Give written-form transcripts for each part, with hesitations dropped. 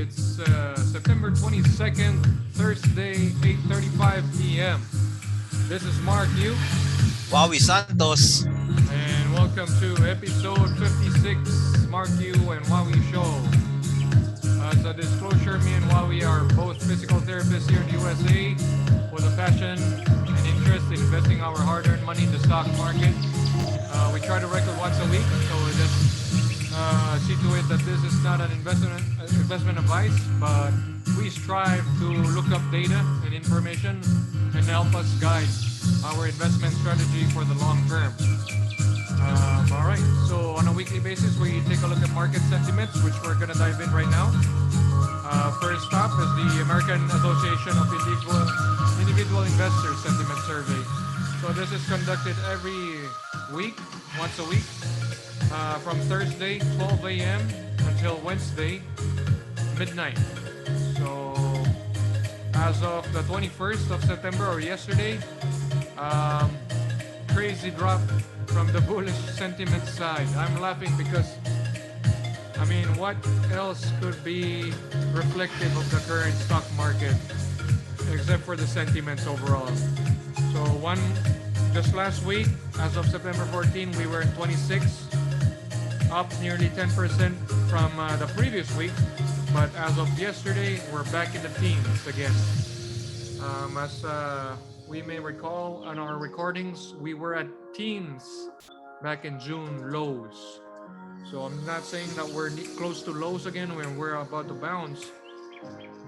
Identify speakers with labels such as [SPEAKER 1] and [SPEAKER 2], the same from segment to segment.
[SPEAKER 1] It's September 22nd, Thursday, 8:35 p.m. This is Mark Yu,
[SPEAKER 2] Wowie Santos.
[SPEAKER 1] and welcome to episode 56, Mark Yu and Wawi Show. As a disclosure, me and Wawi are both physical therapists here in the USA with a passion and interest in investing our hard-earned money in the stock market. We try to record once a week, so just see to it that this is not an investment advice, but we strive to look up data and information and help us guide our investment strategy for the long term. All right, so on a weekly basis, we take a look at market sentiments, which we're going to dive in right now. First up is the American Association of Individual Investors Sentiment Survey. So this is conducted every week, once a week, from Thursday 12 a.m. until Wednesday midnight. So as of the 21st of September or yesterday, um, crazy drop from the bullish sentiment side. I'm laughing because I mean, what else could be reflective of the current stock market except for the sentiments overall? So just last week, as of September 14, we were in 26, up nearly 10% from the previous week. But as of yesterday, we're back in the teens again. As we may recall on our recordings, we were at teens back in June lows. So I'm not saying that we're close to lows again when we're about to bounce,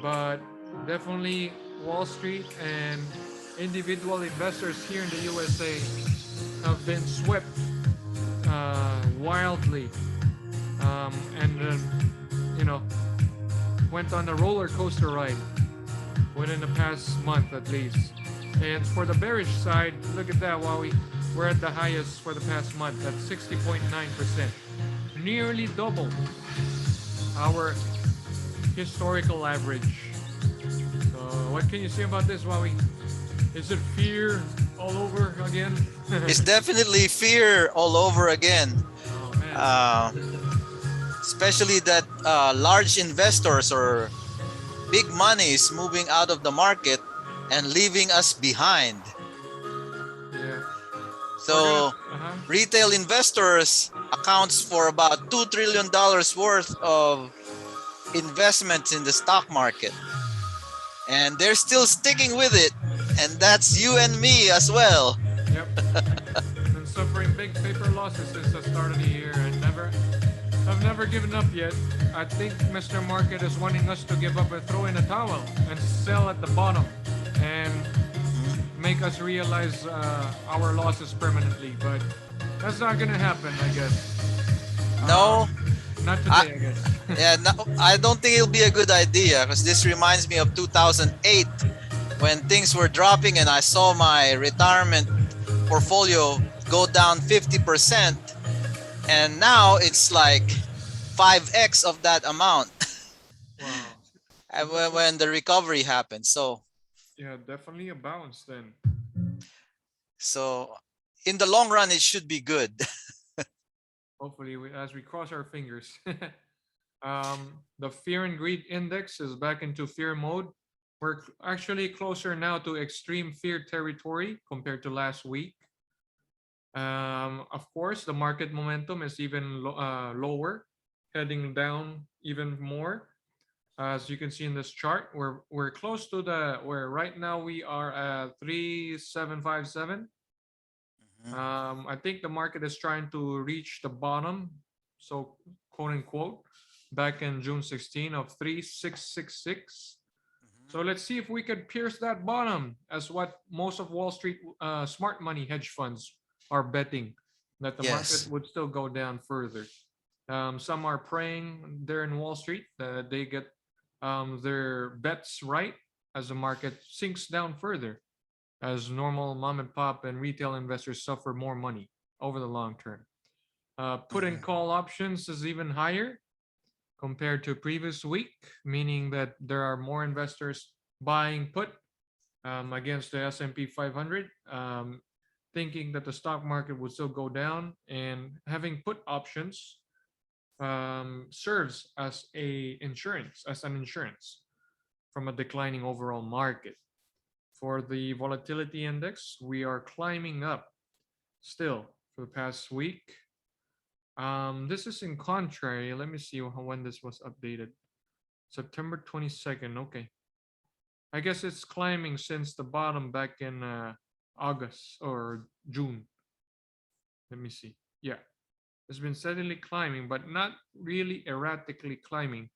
[SPEAKER 1] but definitely Wall Street and individual investors here in the USA have been swept wildly, and you know went on a roller coaster ride within the past month at least. And for the bearish side, look at that, we're at the highest for the past month at 60.9%, nearly double our historical average. So what can you say about this, Wowie? Is it fear all over again?
[SPEAKER 2] It's definitely fear all over again.
[SPEAKER 1] Oh man.
[SPEAKER 2] Uh, Especially that large investors or big money is moving out of the market and leaving us behind.
[SPEAKER 1] Yeah. We're gonna.
[SPEAKER 2] So retail investors accounts for about $2 trillion worth of investments in the stock market. And they're still sticking with it. And that's you and me as well.
[SPEAKER 1] Yep. Been suffering big paper losses since the start of the year, and I've never given up yet. I think Mr. Market is wanting us to give up and throw in a towel and sell at the bottom and make us realize our losses permanently. But that's not gonna happen, I guess.
[SPEAKER 2] No,
[SPEAKER 1] Not
[SPEAKER 2] I,
[SPEAKER 1] today, I guess.
[SPEAKER 2] yeah, no, I don't think it'll be a good idea because this reminds me of 2008 when things were dropping and I saw my retirement portfolio go down 50%, and now it's like 5x of that amount
[SPEAKER 1] Wow. So
[SPEAKER 2] when the recovery happened.
[SPEAKER 1] yeah, definitely a bounce then.
[SPEAKER 2] So in the long run, it should be good.
[SPEAKER 1] Hopefully, as we cross our fingers. The fear and greed index is back into fear mode. We're actually closer now to extreme fear territory compared to last week. Of course, the market momentum is even lower, heading down even more. As you can see in this chart, we're close to the where right now we are at 3757.
[SPEAKER 2] Mhm.
[SPEAKER 1] I think the market is trying to reach the bottom, so quote unquote, back in June 16 of 3666. So
[SPEAKER 2] Mhm.
[SPEAKER 1] let's see if we could pierce that bottom, as what most of Wall Street smart money hedge funds are betting that the market
[SPEAKER 2] Yes.
[SPEAKER 1] would still go down further. Some are praying there in Wall Street that they get their bets right as the market sinks down further, as normal mom and pop and retail investors suffer more money over the long term. Put and
[SPEAKER 2] Mhm.
[SPEAKER 1] call options is even higher compared to previous week, meaning that there are more investors buying put against the S&P 500, thinking that the stock market would still go down, and having put options serves as an insurance from a declining overall market. For the volatility index, we are climbing up still for the past week. This is in contrary. Let me see when this was updated. September 22nd. Okay. I guess it's climbing since the bottom back in August or June. Let me see. Yeah. It's been steadily climbing, but not really erratically climbing.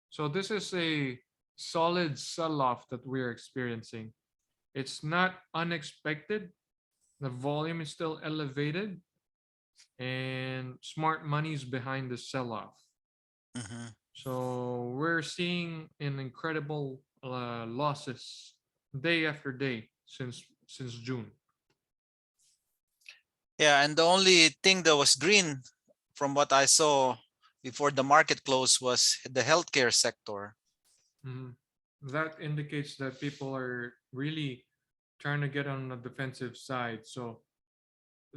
[SPEAKER 1] So this is a solid sell-off that we're experiencing. It's not unexpected. The volume is still elevated, and smart money is behind the sell-off.
[SPEAKER 2] Mhm.
[SPEAKER 1] So we're seeing an incredible losses day after day since June.
[SPEAKER 2] Yeah, and the only thing that was green from what I saw before the market closed was the healthcare sector.
[SPEAKER 1] Mhm. That indicates that people are really trying to get on the defensive side. So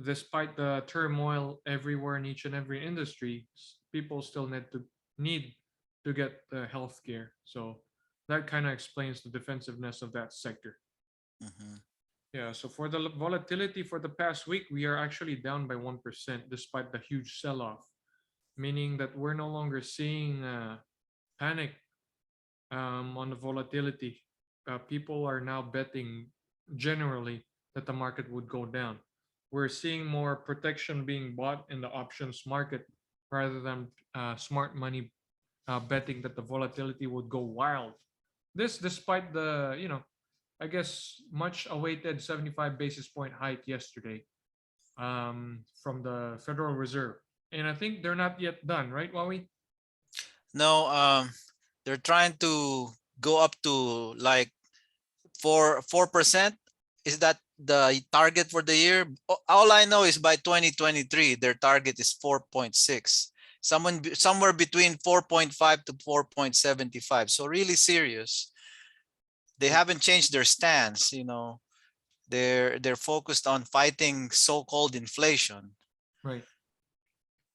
[SPEAKER 1] despite the turmoil everywhere in each and every industry, people still need to get the healthcare. So that kind of explains the defensiveness of that sector.
[SPEAKER 2] Mhm.
[SPEAKER 1] Yeah. So for the volatility for the past week, we are actually down by 1% despite the huge sell-off, meaning that we're no longer seeing panic on the volatility. People are now betting generally that the market would go down. We're seeing more protection being bought in the options market rather than smart money betting that the volatility would go wild. This despite the, I guess, much awaited 75 basis point hike yesterday from the Federal Reserve. And I think they're not yet done, right, Wawi?
[SPEAKER 2] No, they're trying to go up to like 4%. Is that the target for the year? All I know is by 2023, their target is 4.6. Somewhere between 4.5 to 4.75. So really serious. They
[SPEAKER 1] Right.
[SPEAKER 2] haven't changed their stance, they're focused on fighting so-called inflation.
[SPEAKER 1] Right.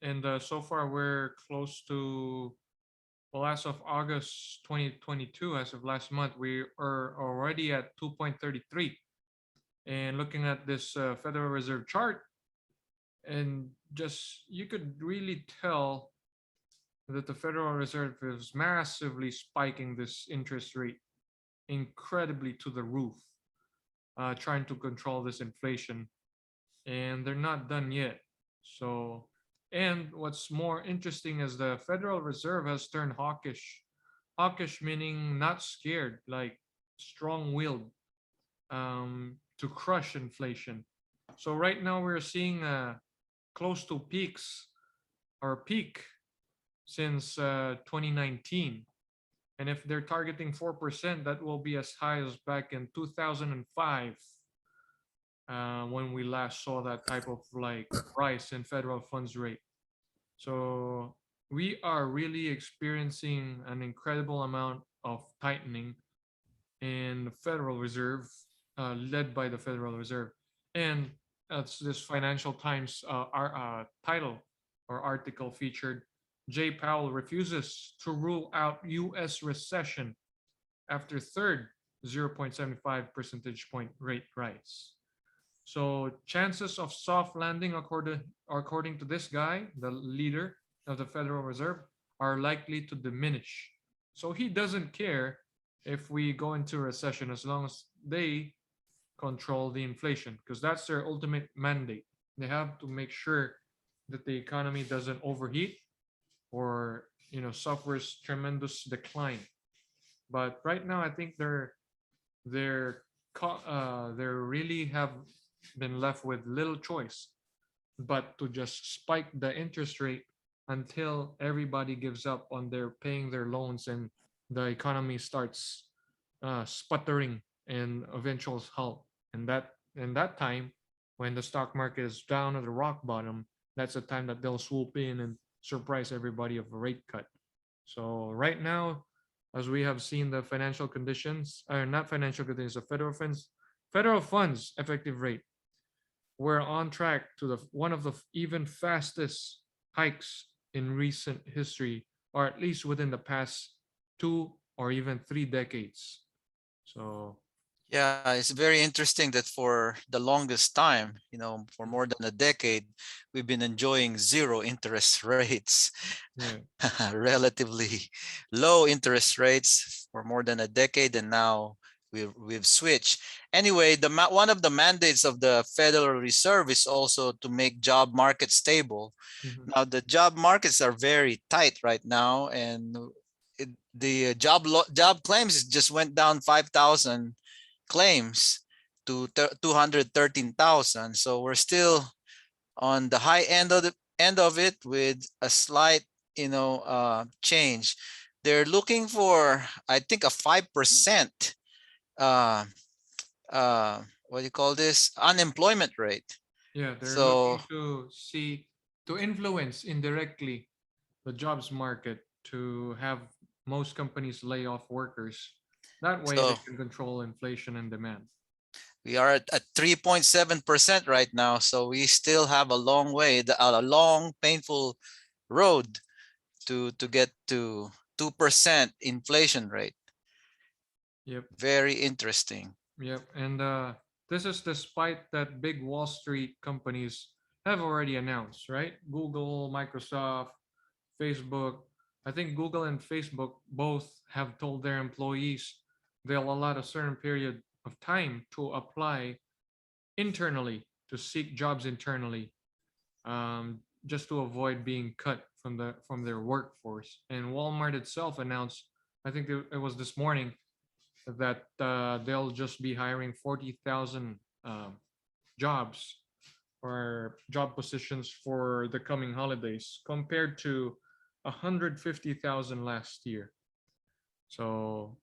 [SPEAKER 1] And so far, we're close to, well, as of August 2022, as of last month, we are already at 2.33. And looking at this Federal Reserve chart, and just you could really tell that the Federal Reserve is massively spiking this interest rate incredibly to the roof, trying to control this inflation. And they're not done yet. So, and what's more interesting is the Federal Reserve has turned hawkish. Hawkish meaning not scared, like strong-willed, to crush inflation. So right now we're seeing close to peaks or peak since 2019. And if they're targeting 4%, that will be as high as back in 2005 when we last saw that type of like rise in federal funds rate. So we are really experiencing an incredible amount of tightening in the Federal Reserve, led by the Federal Reserve. And that's this Financial Times title or article featured Jay Powell refuses to rule out U.S. recession after third 0.75 percentage point rate rise. So chances of soft landing, according to this guy, the leader of the Federal Reserve, are likely to diminish. So he doesn't care if we go into recession as long as they control the inflation, because that's their ultimate mandate. They have to make sure that the economy doesn't overheat or suffers tremendous decline. But right now, I think they're they really have been left with little choice but to just spike the interest rate until everybody gives up on their paying their loans and the economy starts sputtering and eventual halt. And that time, when the stock market is down at the rock bottom, that's the time that they'll swoop in and surprise everybody of a rate cut. So right now, as we have seen the financial conditions, or not financial conditions, the federal funds effective rate, we're on track to the one of the even fastest hikes in recent history, or at least within the past 2 or even 3 decades. So,
[SPEAKER 2] Yeah, it's very interesting that for the longest time, for
[SPEAKER 1] mhm,
[SPEAKER 2] more than a decade, we've been enjoying zero interest rates,
[SPEAKER 1] yeah.
[SPEAKER 2] relatively low interest rates for more than a decade, and now we've switched. Anyway, one of the mandates of the Federal Reserve is also to make job market stable.
[SPEAKER 1] Mhm.
[SPEAKER 2] Now, the job markets are very tight right now, and the job claims just went down 5,000 claims to 213,000. So we're still on the high end of it with a slight, change. They're looking for, I think, a 5% uh, what do you call this, unemployment rate.
[SPEAKER 1] Yeah, they're
[SPEAKER 2] So
[SPEAKER 1] looking to see, to influence indirectly the jobs market, to have most companies lay off workers. That way they
[SPEAKER 2] so
[SPEAKER 1] can control inflation and demand.
[SPEAKER 2] we are at 3.7% right now. So we still have a long way, a long, painful road to get to 2% inflation rate.
[SPEAKER 1] Yep.
[SPEAKER 2] Very interesting.
[SPEAKER 1] Yep. And this is despite that big Wall Street companies have already announced, right? Google, Microsoft, Facebook. I think Google and Facebook both have told their employees they'll allow a certain period of time to apply internally, to seek jobs internally, just to avoid being cut from their workforce. And Walmart itself announced, I think it was this morning, that they'll just be hiring 40,000 jobs or job positions for the coming holidays, compared to 150,000 last year. So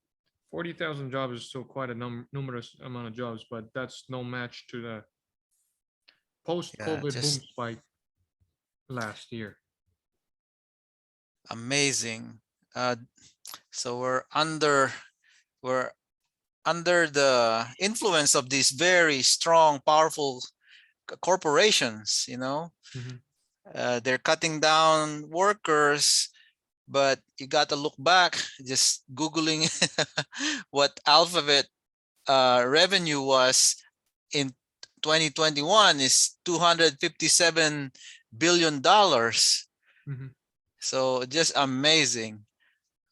[SPEAKER 1] 40,000 jobs is still quite a numerous amount of jobs, but that's no match to the
[SPEAKER 2] Yeah,
[SPEAKER 1] post-COVID boom
[SPEAKER 2] just
[SPEAKER 1] spike last year.
[SPEAKER 2] amazing. Uh, so we're under the influence of these very strong, powerful corporations.
[SPEAKER 1] Hmm.
[SPEAKER 2] They're cutting down workers, but you got to look back. Just googling what Alphabet revenue was in 2021 is 257 billion dollars.
[SPEAKER 1] Hmm.
[SPEAKER 2] So just amazing,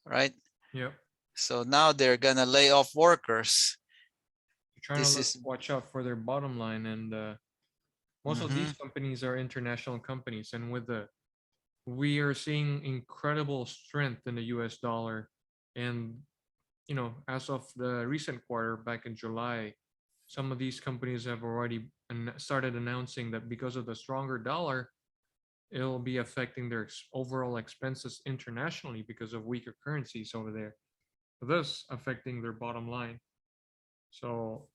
[SPEAKER 2] right?
[SPEAKER 1] Yep.
[SPEAKER 2] So now they're gonna lay off workers.
[SPEAKER 1] They're trying to
[SPEAKER 2] This is
[SPEAKER 1] watch out for their bottom line, and most of these
[SPEAKER 2] mhm,
[SPEAKER 1] companies are international companies, and we are seeing incredible strength in the US dollar. And, as of the recent quarter back in July, some of these companies have already started announcing that because of the stronger dollar, it'll be affecting their overall expenses internationally because of weaker currencies over there, thus affecting their bottom line. So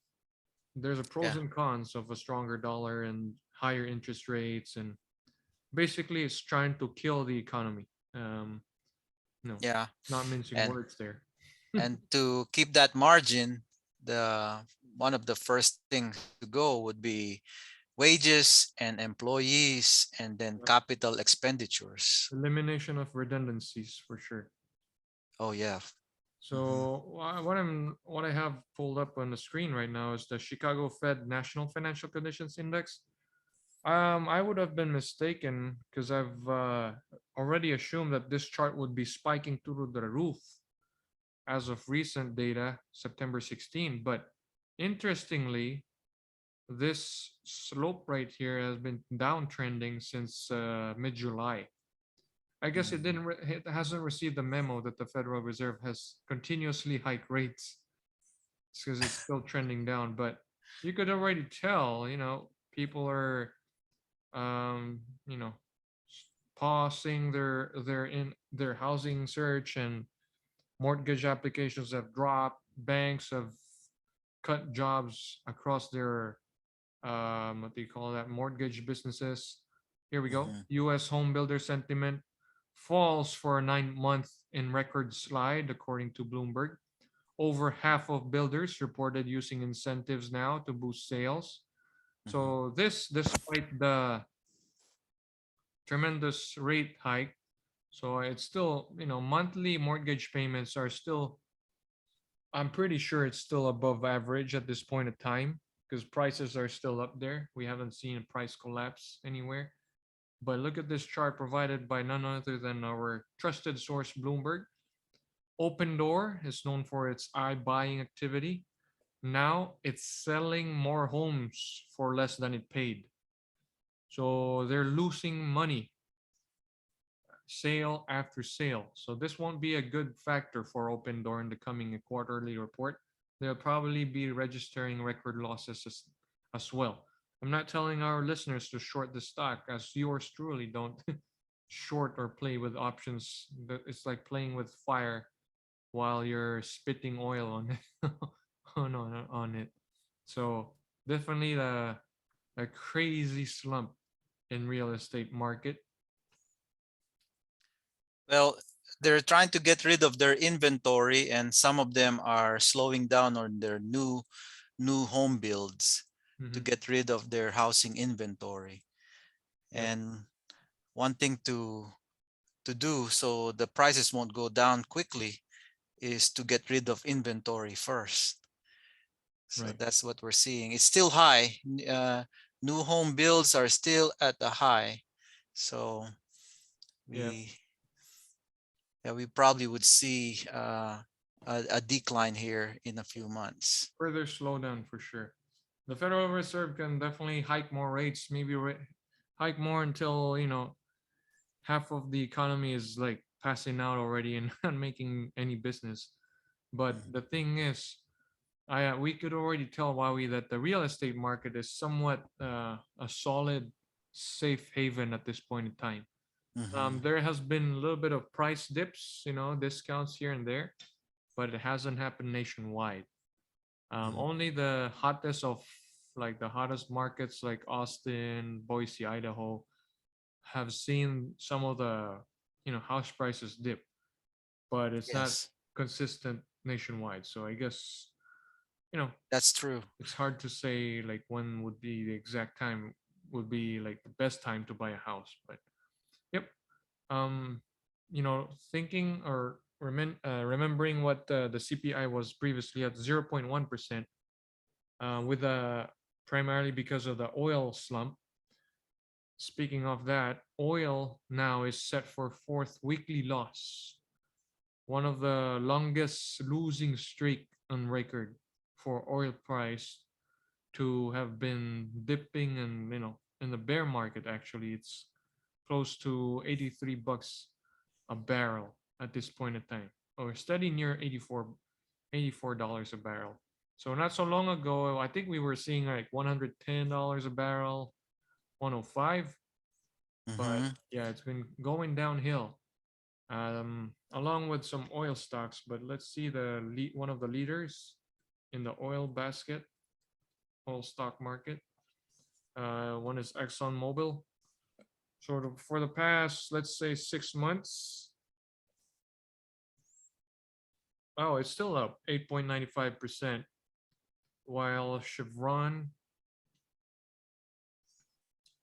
[SPEAKER 1] there's a pros
[SPEAKER 2] yeah,
[SPEAKER 1] and cons of a stronger dollar and higher interest rates, and basically it's trying to kill the economy. No,
[SPEAKER 2] yeah,
[SPEAKER 1] not mincing
[SPEAKER 2] and
[SPEAKER 1] words there.
[SPEAKER 2] and to keep that margin, the one of the first things to go would be wages and employees, and then
[SPEAKER 1] Yep.
[SPEAKER 2] capital expenditures.
[SPEAKER 1] Elimination of redundancies for sure.
[SPEAKER 2] Oh yeah. Mhm.
[SPEAKER 1] So what I have pulled up on the screen right now is the Chicago Fed National Financial Conditions Index. I would have been mistaken because I've already assumed that this chart would be spiking through the roof as of recent data, September 16. But interestingly, this slope right here has been downtrending since mid-July. I guess
[SPEAKER 2] Mhm.
[SPEAKER 1] it hasn't received the memo that the Federal Reserve has continuously hiked rates. It's because it's still trending down. But you could already tell, people are, um, you know, pausing their housing search, and mortgage applications have dropped. Banks have cut jobs across their, what do you call that, mortgage businesses. Here we go.
[SPEAKER 2] Mhm.
[SPEAKER 1] U.S. home builder sentiment falls for a 9 month in record slide, according to Bloomberg. Over half of builders reported using incentives now to boost sales.
[SPEAKER 2] Mhm.
[SPEAKER 1] So this, despite the tremendous rate hike, So it's still, monthly mortgage payments are still, I'm pretty sure it's still above average at this point of time because prices are still up there. We haven't seen a price collapse anywhere. But look at this chart provided by none other than our trusted source, Bloomberg. Opendoor is known for its iBuying activity. Now it's selling more homes for less than it paid. So they're losing money sale after sale. So this won't be a good factor for Opendoor in the coming quarterly report. They'll probably be registering record losses as well. I'm not telling our listeners to short the stock, as yours truly don't short or play with options. It's like playing with fire while you're spitting oil on it. on it. So definitely a crazy slump in real estate market.
[SPEAKER 2] Well, they're trying to get rid of their inventory, and some of them are slowing down on their new home builds to
[SPEAKER 1] Hmm.
[SPEAKER 2] get rid of their housing inventory.
[SPEAKER 1] Yep.
[SPEAKER 2] And one thing to do so the prices won't go down quickly is to get rid of inventory first. So
[SPEAKER 1] Right.
[SPEAKER 2] that's what we're seeing. It's still high. New home builds are still at a high. So
[SPEAKER 1] Yeah.
[SPEAKER 2] we yeah, we probably would see a decline here in a few months.
[SPEAKER 1] Further slowdown for sure. The Federal Reserve can definitely hike more rates, maybe hike more until, half of the economy is like passing out already and not making any business. But
[SPEAKER 2] Mhm.
[SPEAKER 1] the thing is, we could already tell Huawei that the real estate market is somewhat a solid, safe haven at this point in time.
[SPEAKER 2] Mhm.
[SPEAKER 1] There has been a little bit of price dips, discounts here and there, but it hasn't happened nationwide.
[SPEAKER 2] Mhm.
[SPEAKER 1] Only the hottest of like the hottest markets like Austin, Boise, Idaho have seen some of the house prices dip, but it's not
[SPEAKER 2] Yes,
[SPEAKER 1] consistent nationwide. So I guess you know
[SPEAKER 2] that's true.
[SPEAKER 1] it's hard to say like when would be the exact time would be like the best time to buy a house. But yep, um, thinking or remembering what the CPI was previously at 0.1%, with primarily because of the oil slump. Speaking of that, oil now is set for fourth weekly loss, one of the longest losing streak on record for oil price to have been dipping and in the bear market. Actually, it's close to 83 bucks a barrel at this point in time, or steady near 84 dollars a barrel. So not so long ago, I think we were seeing like $110 a barrel, 105. But
[SPEAKER 2] Mhm.
[SPEAKER 1] yeah, it's been going downhill, along with some oil stocks. But let's see one of the leaders in the oil basket, oil stock market. One is ExxonMobil. Sort of for the past, let's say, 6 months. Oh, it's still up 8.95%, while Chevron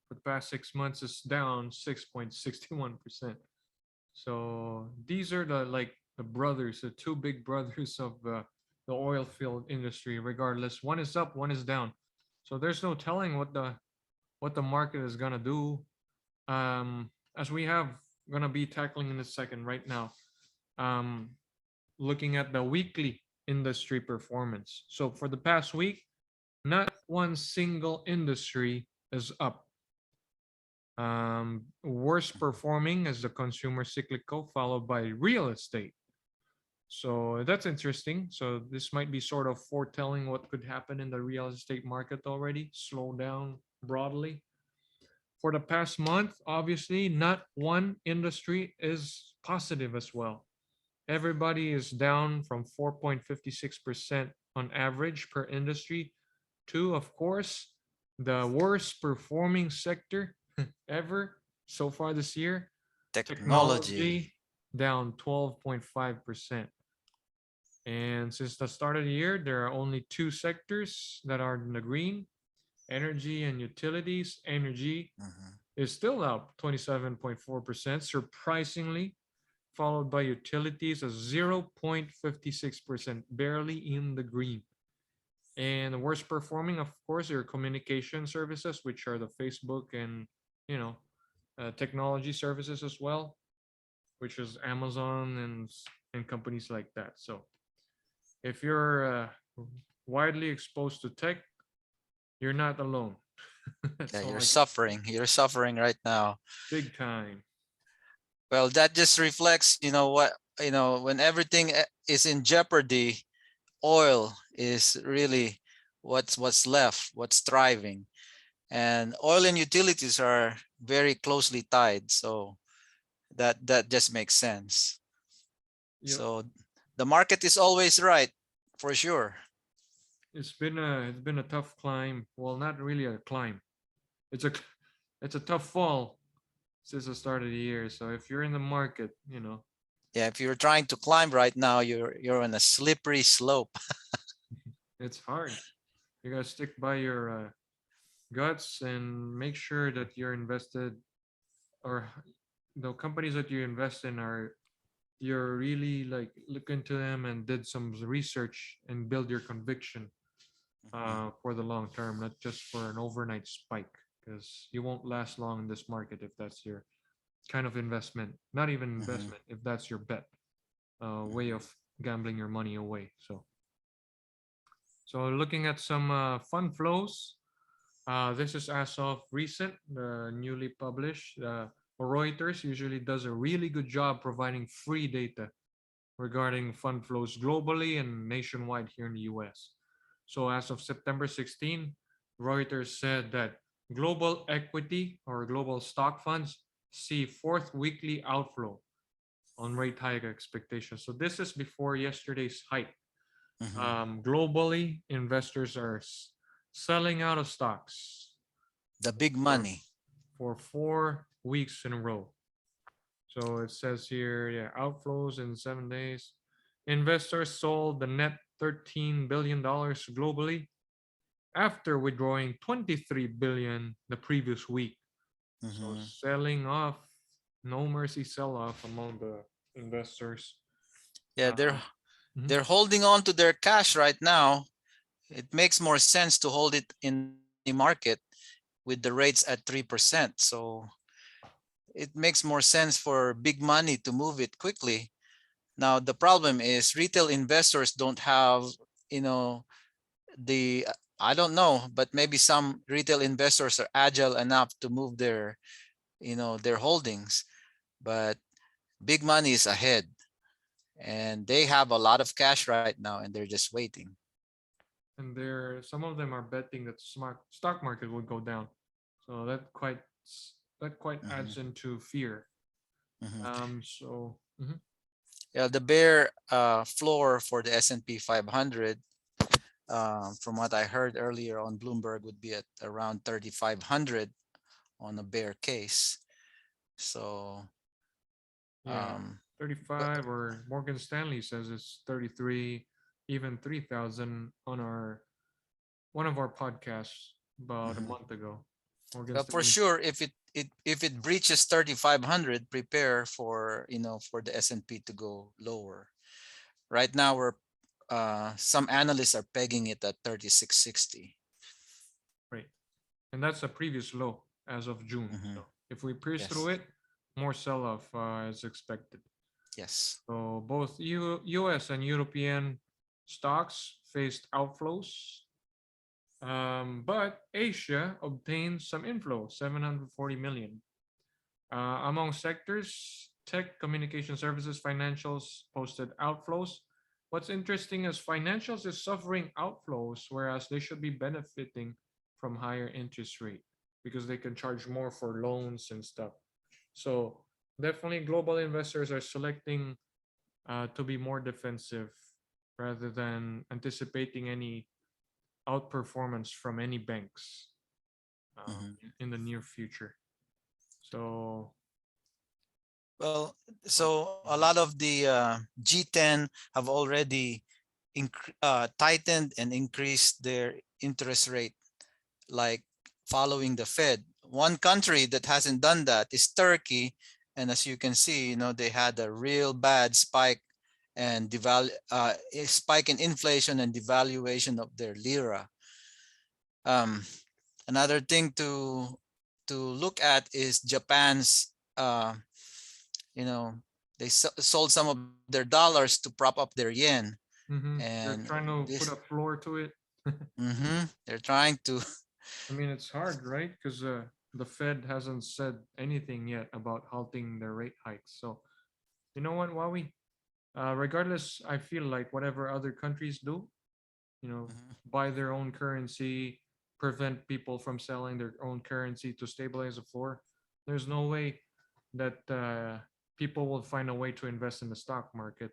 [SPEAKER 1] for the past 6 months is down 6.61%. So these are the brothers, the two big brothers of the oil field industry. Regardless, one is up, one is down. So there's no telling what the market is gonna do. As we have gonna be tackling in a second right now. Um, Looking at the weekly industry performance. So for the past week, not one single industry is up. Worst performing is the consumer cyclical, followed by real estate. So that's interesting. So this might be sort of foretelling what could happen in the real estate market already, slow down broadly. For the past month, obviously, not one industry is positive as well. Everybody is down from 4.56% on average per industry to, of course, the worst performing sector ever so far this year,
[SPEAKER 2] Technology.
[SPEAKER 1] technology, down 12.5%. And since the start of the year, there are only two sectors that are in the green: energy and utilities. Energy
[SPEAKER 2] Mhm.
[SPEAKER 1] is still up 27.4%, surprisingly. followed by utilities at 0.56%, barely in the green. And the worst performing, of course, are communication services, which are the Facebook and, you know, technology services as well, which is Amazon and companies like that. So if you're widely exposed to tech, you're not alone.
[SPEAKER 2] Yeah,
[SPEAKER 1] That's all
[SPEAKER 2] you're
[SPEAKER 1] I can.
[SPEAKER 2] suffering. You're suffering right now.
[SPEAKER 1] Big time.
[SPEAKER 2] Well, that just reflects, what, when everything is in jeopardy, oil is really what's left, what's thriving. And oil and utilities are very closely tied. So that just makes sense.
[SPEAKER 1] Yep.
[SPEAKER 2] So the market is always right, for sure.
[SPEAKER 1] It's been a tough climb. Well, not really a climb. It's a it's a tough fall since the start of the year. So if you're in the market,
[SPEAKER 2] Yeah, if you're trying to climb right now, you're on a slippery slope.
[SPEAKER 1] it's hard. You gotta stick by your guts and make sure that you're invested, or the companies that you invest in are, you're really like look into them and did some research and build your conviction
[SPEAKER 2] Mhm,
[SPEAKER 1] for the long term, not just for an overnight spike, because you won't last long in this market if that's your kind of investment. Not even
[SPEAKER 2] mhm,
[SPEAKER 1] investment, if that's your bet, way
[SPEAKER 2] mhm,
[SPEAKER 1] of gambling your money away. So looking at some fund flows. This is as of recent, newly published. Reuters usually does a really good job providing free data regarding fund flows globally and nationwide here in the US. So as of September 16, Reuters said that global equity or global stock funds see fourth weekly outflow on rate hike expectations. So this is before yesterday's hike.
[SPEAKER 2] mhm.
[SPEAKER 1] Globally, investors are selling out of stocks
[SPEAKER 2] The big
[SPEAKER 1] for
[SPEAKER 2] money.
[SPEAKER 1] 4 weeks in a row. So it says here, yeah, outflows in 7 days. Investors sold the net $13 billion globally after withdrawing 23 billion the previous week. So
[SPEAKER 2] Mhm.
[SPEAKER 1] selling off, no mercy sell off among the investors.
[SPEAKER 2] Yeah, they're
[SPEAKER 1] Um, mhm.
[SPEAKER 2] they're holding on to their cash right now. It makes more sense to hold it in the money market with the rates at 3%. So it makes more sense for big money to move it quickly. Now the problem is retail investors don't have, you know, the I don't know, but maybe some retail investors are agile enough to move their holdings, but big money is ahead and they have a lot of cash right now and they're just waiting.
[SPEAKER 1] And some of them are betting that smart stock market would go down. So that quite
[SPEAKER 2] Mhm,
[SPEAKER 1] adds into fear.
[SPEAKER 2] mhm.
[SPEAKER 1] So
[SPEAKER 2] Yeah, the bear floor for the S&P 500, from what I heard earlier on Bloomberg, would be at around 3,500 on a bear case. So,
[SPEAKER 1] yeah,
[SPEAKER 2] um, but
[SPEAKER 1] 35, or Morgan Stanley says it's 33, even 3,000 on our one of our podcasts about a
[SPEAKER 2] mhm.
[SPEAKER 1] month ago. Morgan
[SPEAKER 2] But for
[SPEAKER 1] Stanley.
[SPEAKER 2] sure, if it breaches 3,500, prepare for the S&P to go lower. Right now, some analysts are pegging it at 3,660.
[SPEAKER 1] Right. And that's a previous low as of June.
[SPEAKER 2] Hmm.
[SPEAKER 1] So if we pierce through
[SPEAKER 2] Yes,
[SPEAKER 1] it, more sell-off is expected.
[SPEAKER 2] yes.
[SPEAKER 1] So both US and European stocks faced outflows, but Asia obtained some inflow, 740 million. Among sectors, tech, communication services, financials posted outflows. What's interesting is financials is suffering outflows, whereas they should be benefiting from higher interest rate because they can charge more for loans and stuff. So definitely, global investors are selecting to be more defensive rather than anticipating any outperformance from any banks
[SPEAKER 2] Hmm.
[SPEAKER 1] in the near future. So,
[SPEAKER 2] Well,
[SPEAKER 1] uh,
[SPEAKER 2] so a lot of the G10 have already tightened and increased their interest rate, like following the Fed. One country that hasn't done that is Turkey, and as you can see, they had a real bad spike and a spike in inflation and devaluation of their lira. Um, Another thing to look at is Japan's. You know, they sold some of their dollars to prop up their yen, and
[SPEAKER 1] They're trying to
[SPEAKER 2] this.
[SPEAKER 1] put a floor to it.
[SPEAKER 2] They're trying to.
[SPEAKER 1] I mean, it's hard, right? Because the Fed hasn't said anything yet about halting their rate hikes. So, you know what, Huawei? Regardless, I feel like whatever other countries do,
[SPEAKER 2] Mhm,
[SPEAKER 1] buy their own currency, prevent people from selling their own currency to stabilize the floor. There's no way that people will find a way to invest in the stock market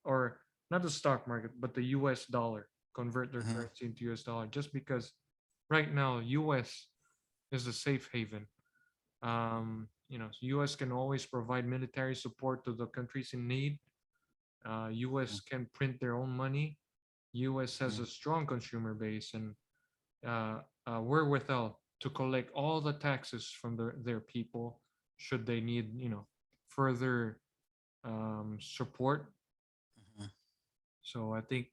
[SPEAKER 1] or not the stock market, but the U.S. dollar, convert their
[SPEAKER 2] mhm,
[SPEAKER 1] currency into U.S. dollar, just because right now U.S. is a safe haven. U.S. can always provide military support to the countries in need. U.S. can print their own money. U.S. has
[SPEAKER 2] mhm,
[SPEAKER 1] a strong consumer base and uh, wherewithal to collect all the taxes from their people should they need, further support.
[SPEAKER 2] mhm,
[SPEAKER 1] So I think,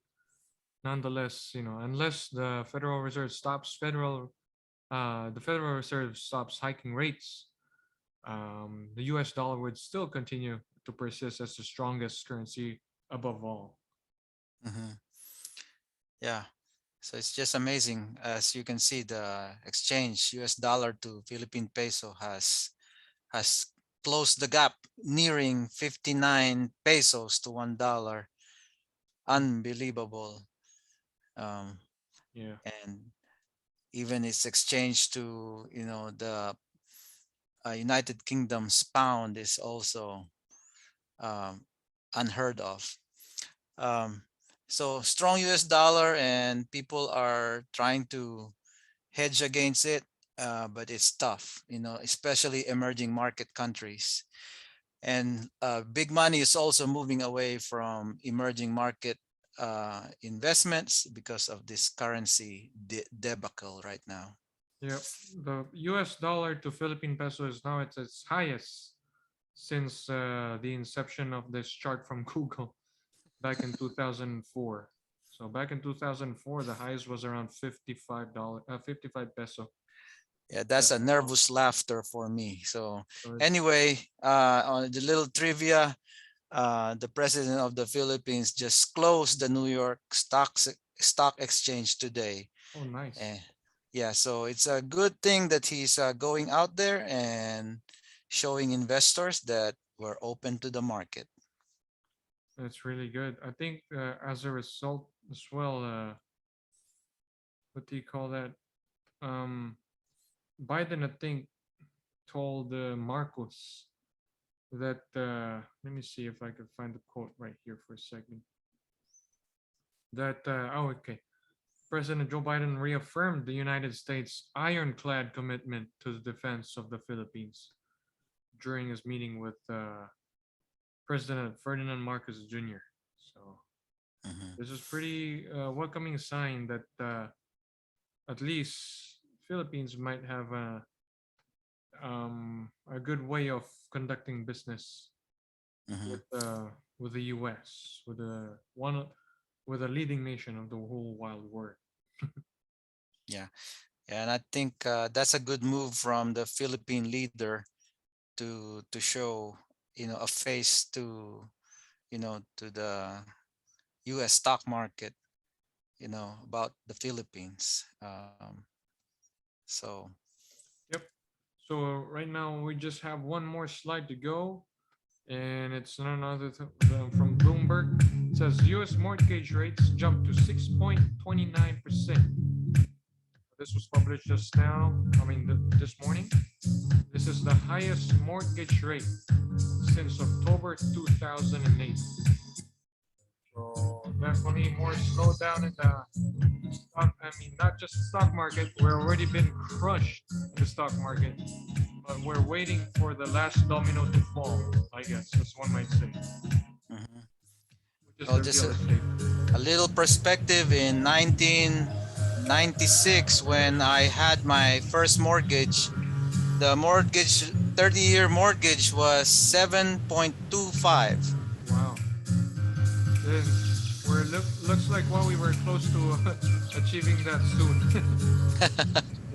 [SPEAKER 1] nonetheless, unless the Federal Reserve stops hiking rates, the U.S. dollar would still continue to persist as the strongest currency above all.
[SPEAKER 2] mhm. Yeah. So it's just amazing. As you can see, the exchange US dollar to Philippine peso has closed the gap, nearing 59 pesos to $1. Unbelievable. Um,
[SPEAKER 1] Yeah.
[SPEAKER 2] and even its exchange to the United Kingdom's pound is also um, unheard of. Um, so strong US dollar, and people are trying to hedge against it, but it's tough, especially emerging market countries. And big money is also moving away from emerging market investments because of this currency debacle right now.
[SPEAKER 1] Yep. The US dollar to Philippine peso is now at its highest since the inception of this chart from Google back in 2004. So back in 2004, the highest was around $55, 55 peso.
[SPEAKER 2] Yeah,
[SPEAKER 1] Yeah.
[SPEAKER 2] that's a nervous laughter for me. So
[SPEAKER 1] So it's
[SPEAKER 2] anyway, on the little trivia, the president of the Philippines just closed the New York stock exchange today.
[SPEAKER 1] oh nice.
[SPEAKER 2] Eh, yeah, so it's a good thing that he's going out there and showing investors that we're open to the market.
[SPEAKER 1] That's really good. I think as a result as well, what do you call that? Um, Biden, I think, told Marcos that let me see if I can find the quote right here for a second. That oh okay, President Joe Biden reaffirmed the United States' ironclad commitment to the defense of the Philippines during his meeting with President Ferdinand Marcos Jr. So
[SPEAKER 2] Mhm,
[SPEAKER 1] this is pretty welcoming sign that at least Philippines might have a good way of conducting business
[SPEAKER 2] mhm.
[SPEAKER 1] with the U.S. with a leading nation of the whole wild world.
[SPEAKER 2] Yeah, and I think that's a good move from the Philippine leader to show a face to the U.S. stock market, about the Philippines. So
[SPEAKER 1] Yep. So right now we just have one more slide to go, and it's none other from Bloomberg. It says U.S. mortgage rates jumped to 6.29%. This was published just now. I mean, this morning. This is the highest mortgage rate since October 2008. So definitely more slowdown in the stock. I mean, not just the stock market. We're already been crushed in the stock market, but we're waiting for the last domino to fall. I guess, as one might say,
[SPEAKER 2] mhm.
[SPEAKER 1] which is
[SPEAKER 2] Well,
[SPEAKER 1] the
[SPEAKER 2] just
[SPEAKER 1] real estate.
[SPEAKER 2] a little perspective. In 1996, when I had my first mortgage, the mortgage 30-year mortgage was 7.25.
[SPEAKER 1] Wow. Then looks like we were close to achieving that soon.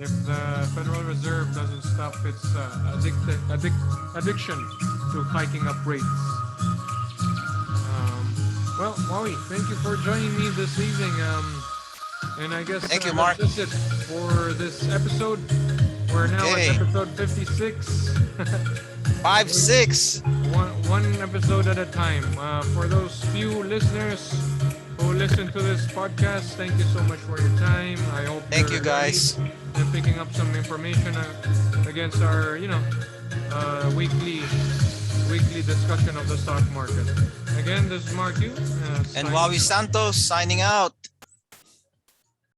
[SPEAKER 1] If the Federal Reserve doesn't stop its addiction to hiking up rates. Well, Wowie, thank you for joining me this evening. And I guess
[SPEAKER 2] Thank you, Mark.
[SPEAKER 1] that's it for this episode. We're now
[SPEAKER 2] Okay.
[SPEAKER 1] at episode 56.
[SPEAKER 2] 5-6.
[SPEAKER 1] One episode at a time. For those few listeners who listen to this podcast, thank you so much for your time. I hope
[SPEAKER 2] Thank
[SPEAKER 1] you're
[SPEAKER 2] you, guys.
[SPEAKER 1] learning and picking up some information against our, weekly discussion of the stock market. Again, this is Mark Yu.
[SPEAKER 2] And Wawi Santos signing out.